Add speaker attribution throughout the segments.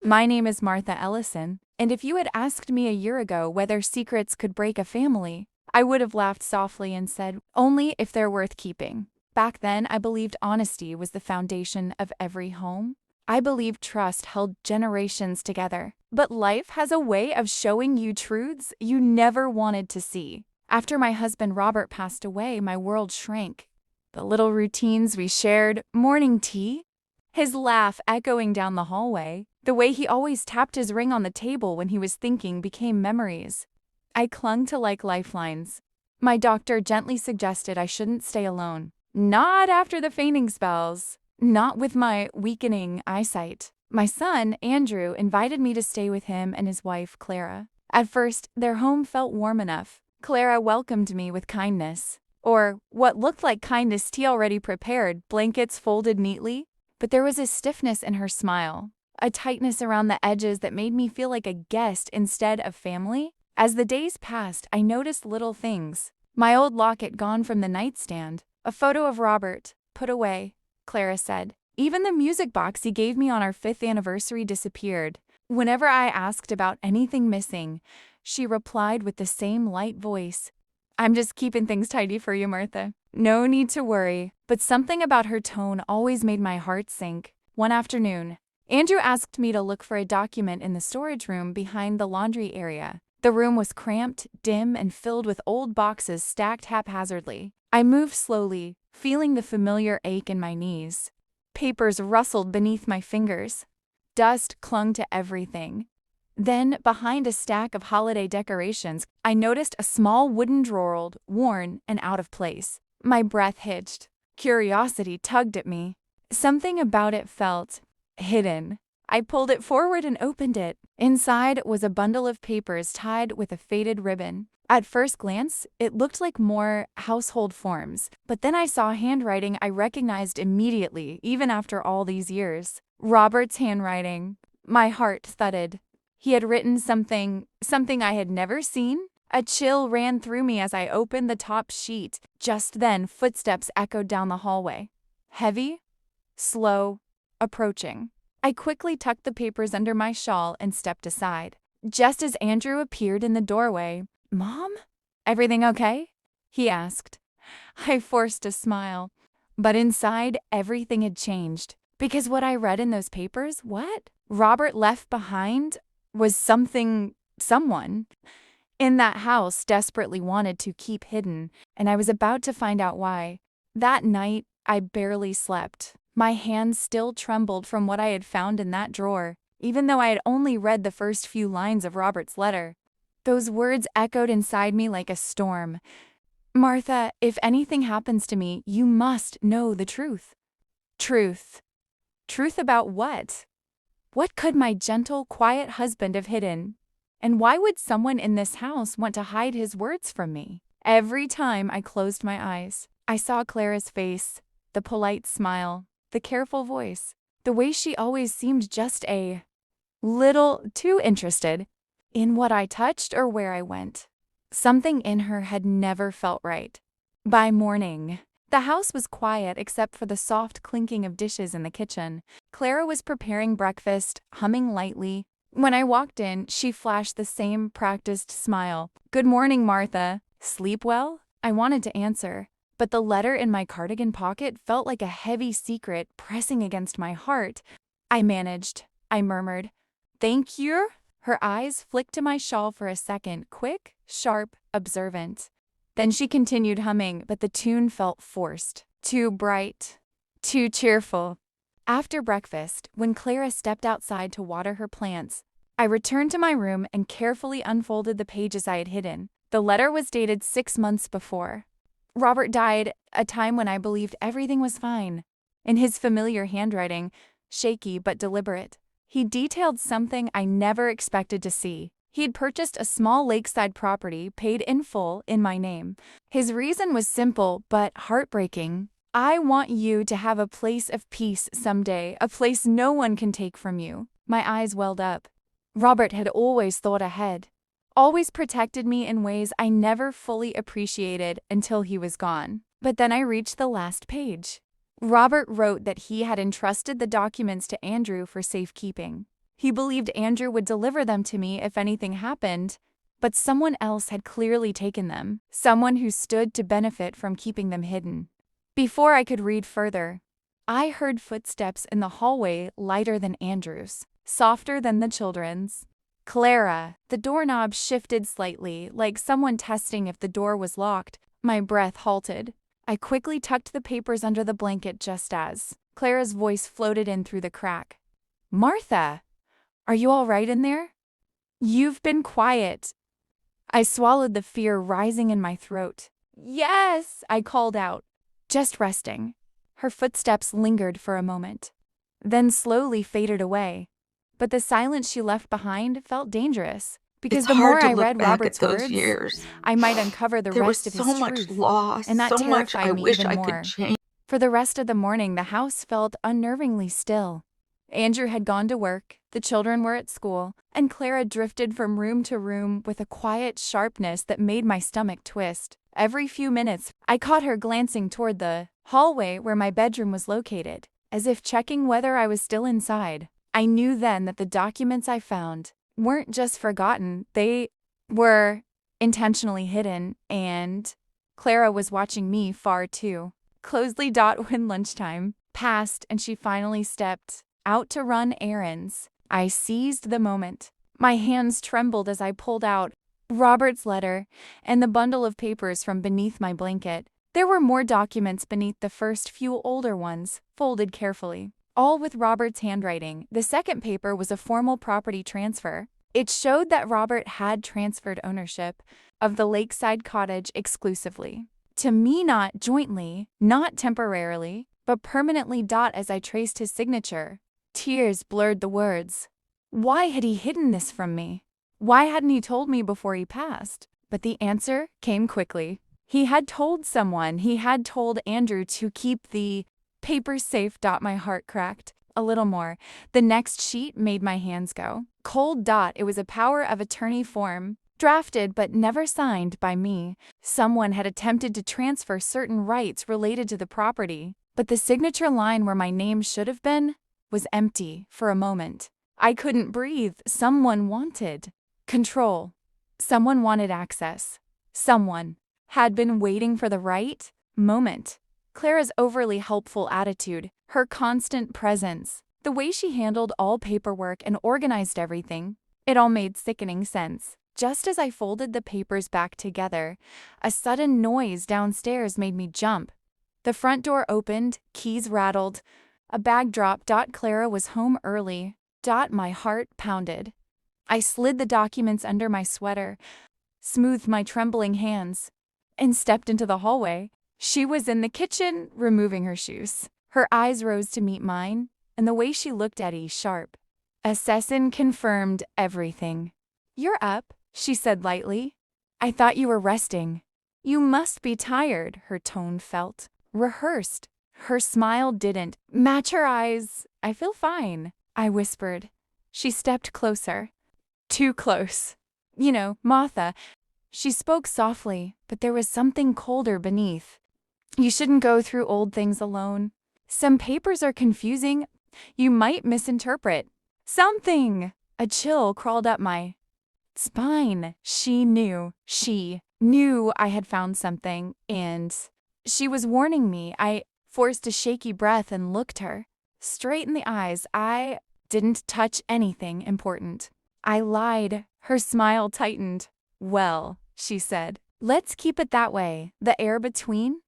Speaker 1: My name is Martha Ellison, and if you had asked me a year ago whether secrets could break a family, I would have laughed softly and said, only if they're worth keeping. Back then, I believed honesty was the foundation of every home. I believed trust held generations together. But life has a way of showing you truths you never wanted to see. After my husband Robert passed away, my world shrank. The little routines we shared, morning tea, his laugh echoing down the hallway, the way he always tapped his ring on the table when he was thinking became memories. I clung to like lifelines. My doctor gently suggested I shouldn't stay alone. Not after the fainting spells. Not with my weakening eyesight. My son, Andrew, invited me to stay with him and his wife, Clara. At first, their home felt warm enough. Clara welcomed me with kindness. Or what looked like kindness, tea already prepared, blankets folded neatly. But there was a stiffness in her smile, a tightness around the edges that made me feel like a guest instead of family. As the days passed, I noticed little things. My old locket gone from the nightstand, a photo of Robert, put away, Clara said. Even the music box he gave me on our 5th anniversary disappeared. Whenever I asked about anything missing, she replied with the same light voice. I'm just keeping things tidy for you, Martha. No need to worry. But something about her tone always made my heart sink. One afternoon, Andrew asked me to look for a document in the storage room behind the laundry area. The room was cramped, dim, and filled with old boxes stacked haphazardly. I moved slowly, feeling the familiar ache in my knees. Papers rustled beneath my fingers. Dust clung to everything. Then, behind a stack of holiday decorations, I noticed a small wooden drawer, worn and out of place. My breath hitched. Curiosity tugged at me. Something about it felt hidden. I pulled it forward and opened it. Inside was a bundle of papers tied with a faded ribbon. At first glance, it looked like more household forms, but then I saw handwriting I recognized immediately, even after all these years. Robert's handwriting. My heart thudded. He had written something I had never seen. A chill ran through me as I opened the top sheet. Just then, footsteps echoed down the hallway. Heavy, slow, approaching. I quickly tucked the papers under my shawl and stepped aside. Just as Andrew appeared in the doorway, "Mom? Everything okay?" he asked. I forced a smile. But inside, everything had changed. Because what I read in those papers, what Robert left behind, was someone in that house desperately wanted to keep hidden, and I was about to find out why. That night, I barely slept. My hands still trembled from what I had found in that drawer, even though I had only read the first few lines of Robert's letter. Those words echoed inside me like a storm. Martha, if anything happens to me, you must know the truth. Truth. Truth about what? What could my gentle, quiet husband have hidden? And why would someone in this house want to hide his words from me? Every time I closed my eyes, I saw Clara's face, the polite smile, the careful voice, the way she always seemed just a little too interested in what I touched or where I went. Something in her had never felt right. By morning, the house was quiet except for the soft clinking of dishes in the kitchen. Clara was preparing breakfast, humming lightly. When I walked in, she flashed the same practiced smile. "Good morning, Martha. Sleep well?" I wanted to answer, but the letter in my cardigan pocket felt like a heavy secret pressing against my heart. I managed. I murmured, "Thank you." Her eyes flicked to my shawl for a second, quick, sharp, observant. Then she continued humming, but the tune felt forced, too bright, too cheerful. After breakfast, when Clara stepped outside to water her plants, I returned to my room and carefully unfolded the pages I had hidden. The letter was dated 6 months before. Robert died, a time when I believed everything was fine. In his familiar handwriting, shaky but deliberate, he detailed something I never expected to see. He had purchased a small lakeside property, paid in full, in my name. His reason was simple but heartbreaking. "I want you to have a place of peace someday, a place no one can take from you." My eyes welled up. Robert had always thought ahead, always protected me in ways I never fully appreciated until he was gone. But then I reached the last page. Robert wrote that he had entrusted the documents to Andrew for safekeeping. He believed Andrew would deliver them to me if anything happened, but someone else had clearly taken them, someone who stood to benefit from keeping them hidden. Before I could read further, I heard footsteps in the hallway lighter than Andrew's, softer than the children's. Clara, the doorknob shifted slightly, like someone testing if the door was locked. My breath halted. I quickly tucked the papers under the blanket just as Clara's voice floated in through the crack. "Martha, are you all right in there? You've been quiet." I swallowed the fear rising in my throat. "Yes," I called out. "Just resting." Her footsteps lingered for a moment, then slowly faded away. But the silence she left behind felt dangerous, because
Speaker 2: It's
Speaker 1: the more
Speaker 2: hard to
Speaker 1: I
Speaker 2: look
Speaker 1: read
Speaker 2: back
Speaker 1: Robert's
Speaker 2: at those
Speaker 1: words,
Speaker 2: years.
Speaker 1: I might uncover the
Speaker 2: There was
Speaker 1: rest of
Speaker 2: so
Speaker 1: his
Speaker 2: much
Speaker 1: truth,
Speaker 2: loss,
Speaker 1: and that
Speaker 2: so much I
Speaker 1: terrified me
Speaker 2: wish
Speaker 1: even
Speaker 2: I could
Speaker 1: more.
Speaker 2: change.
Speaker 1: For the rest of the morning, the house felt unnervingly still. Andrew had gone to work, the children were at school, and Clara drifted from room to room with a quiet sharpness that made my stomach twist. Every few minutes, I caught her glancing toward the hallway where my bedroom was located, as if checking whether I was still inside. I knew then that the documents I found weren't just forgotten, they were intentionally hidden, and Clara was watching me far too closely. When lunchtime passed and she finally stepped out to run errands, I seized the moment. My hands trembled as I pulled out Robert's letter and the bundle of papers from beneath my blanket. There were more documents beneath the first few older ones, folded carefully, all with Robert's handwriting. The second paper was a formal property transfer. It showed that Robert had transferred ownership of the lakeside cottage exclusively to me, not jointly, not temporarily, but permanently. As I traced his signature, tears blurred the words. Why had he hidden this from me? Why hadn't he told me before he passed? But the answer came quickly. He had told someone. He had told Andrew to keep the papers safe. My heart cracked a little more. The next sheet made my hands go cold. It was a power of attorney form, drafted but never signed by me. Someone had attempted to transfer certain rights related to the property, but the signature line where my name should have been was empty. For a moment, I couldn't breathe. Someone wanted control. Someone wanted access. Someone had been waiting for the right moment. Clara's overly helpful attitude, her constant presence, the way she handled all paperwork and organized everything, it all made sickening sense. Just as I folded the papers back together, a sudden noise downstairs made me jump. The front door opened, keys rattled, a bag dropped. Clara was home early. My heart pounded. I slid the documents under my sweater, smoothed my trembling hands, and stepped into the hallway. She was in the kitchen, removing her shoes. Her eyes rose to meet mine, and the way she looked at me sharp. Assassin confirmed everything. "You're up," she said lightly. "I thought you were resting." "You must be tired," her tone felt rehearsed. Her smile didn't match her eyes. "I feel fine," I whispered. She stepped closer. Too close. "You know, Martha," she spoke softly, but there was something colder beneath. "You shouldn't go through old things alone. Some papers are confusing. You might misinterpret something." A chill crawled up my spine. She knew I had found something, and she was warning me. I forced a shaky breath and looked her straight in the eyes. "I didn't touch anything important." I lied. Her smile tightened. "Well," she said, "let's keep it that way." The air between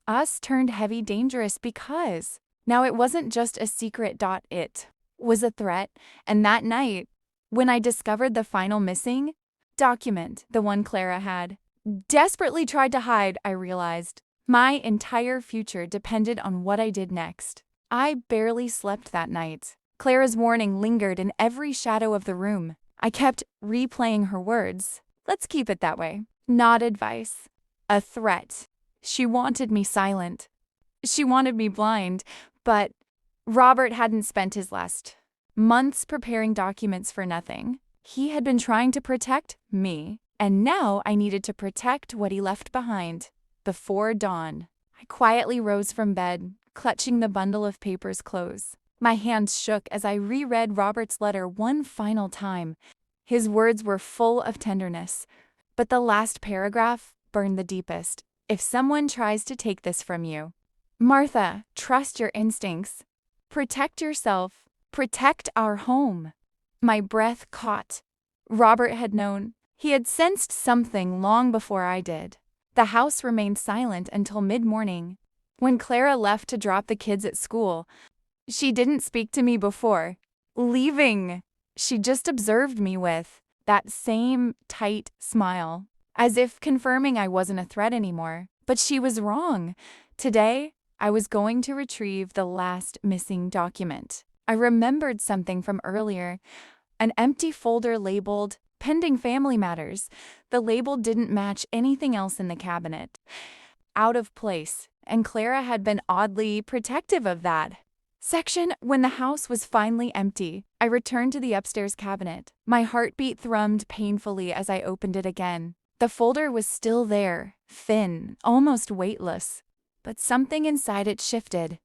Speaker 1: us turned heavy, dangerous, because now it wasn't just a secret. It was a threat. And that night, when I discovered the final missing document, the one Clara had desperately tried to hide, I realized my entire future depended on what I did next. I barely slept that night. Clara's warning lingered in every shadow of the room. I kept replaying her words. Let's keep it that way. Not advice. A threat. She wanted me silent. She wanted me blind. But Robert hadn't spent his last months preparing documents for nothing. He had been trying to protect me, and now I needed to protect what he left behind. Before dawn, I quietly rose from bed, clutching the bundle of papers close. My hands shook as I reread Robert's letter one final time. His words were full of tenderness, but the last paragraph burned the deepest. If someone tries to take this from you, Martha, trust your instincts. Protect yourself. Protect our home. My breath caught. Robert had known. He had sensed something long before I did. The house remained silent until mid-morning. When Clara left to drop the kids at school, she didn't speak to me before leaving. She just observed me with that same tight smile, as if confirming I wasn't a threat anymore. But she was wrong. Today, I was going to retrieve the last missing document. I remembered something from earlier, an empty folder labeled Pending Family Matters. The label didn't match anything else in the cabinet. Out of place, and Clara had been oddly protective of that section. When the house was finally empty, I returned to the upstairs cabinet. My heartbeat thrummed painfully as I opened it again. The folder was still there, thin, almost weightless, but something inside it shifted.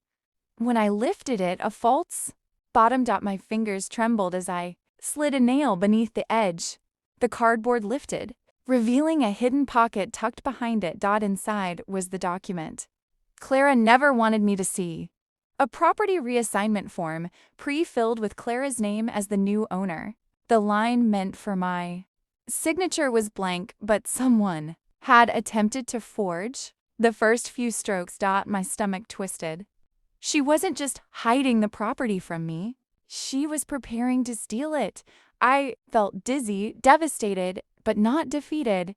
Speaker 1: When I lifted it, a false bottomed up. My fingers trembled as I slid a nail beneath the edge. The cardboard lifted, revealing a hidden pocket tucked behind it. Inside was the document Clara never wanted me to see. A property reassignment form, pre-filled with Clara's name as the new owner. The line meant for my signature was blank, but someone had attempted to forge the first few strokes. My stomach twisted. She wasn't just hiding the property from me. She was preparing to steal it. I felt dizzy, devastated, but not defeated.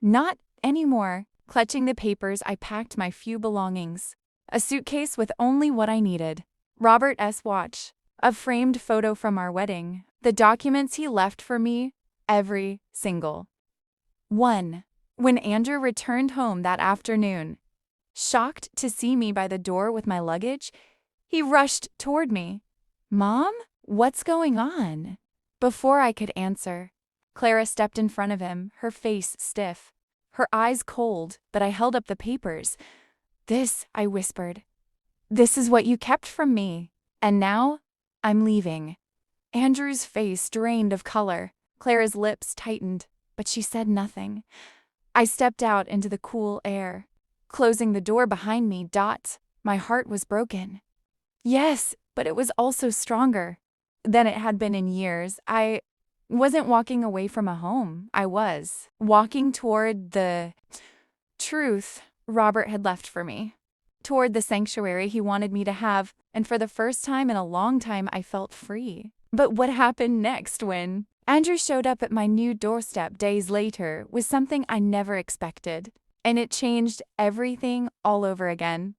Speaker 1: Not anymore. Clutching the papers, I packed my few belongings. A suitcase with only what I needed. Robert's watch. A framed photo from our wedding. The documents he left for me. Every single one. When Andrew returned home that afternoon, shocked to see me by the door with my luggage, he rushed toward me. "Mom, what's going on?" Before I could answer, Clara stepped in front of him, her face stiff, her eyes cold, but I held up the papers. "This," I whispered. "This is what you kept from me. And now, I'm leaving." Andrew's face drained of color. Clara's lips tightened, but she said nothing. I stepped out into the cool air, closing the door behind me. My heart was broken. Yes, but it was also stronger than it had been in years. I wasn't walking away from a home. I was walking toward the truth Robert had left for me, toward the sanctuary he wanted me to have, and for the first time in a long time I felt free. But what happened next when Andrew showed up at my new doorstep days later was something I never expected, and it changed everything all over again.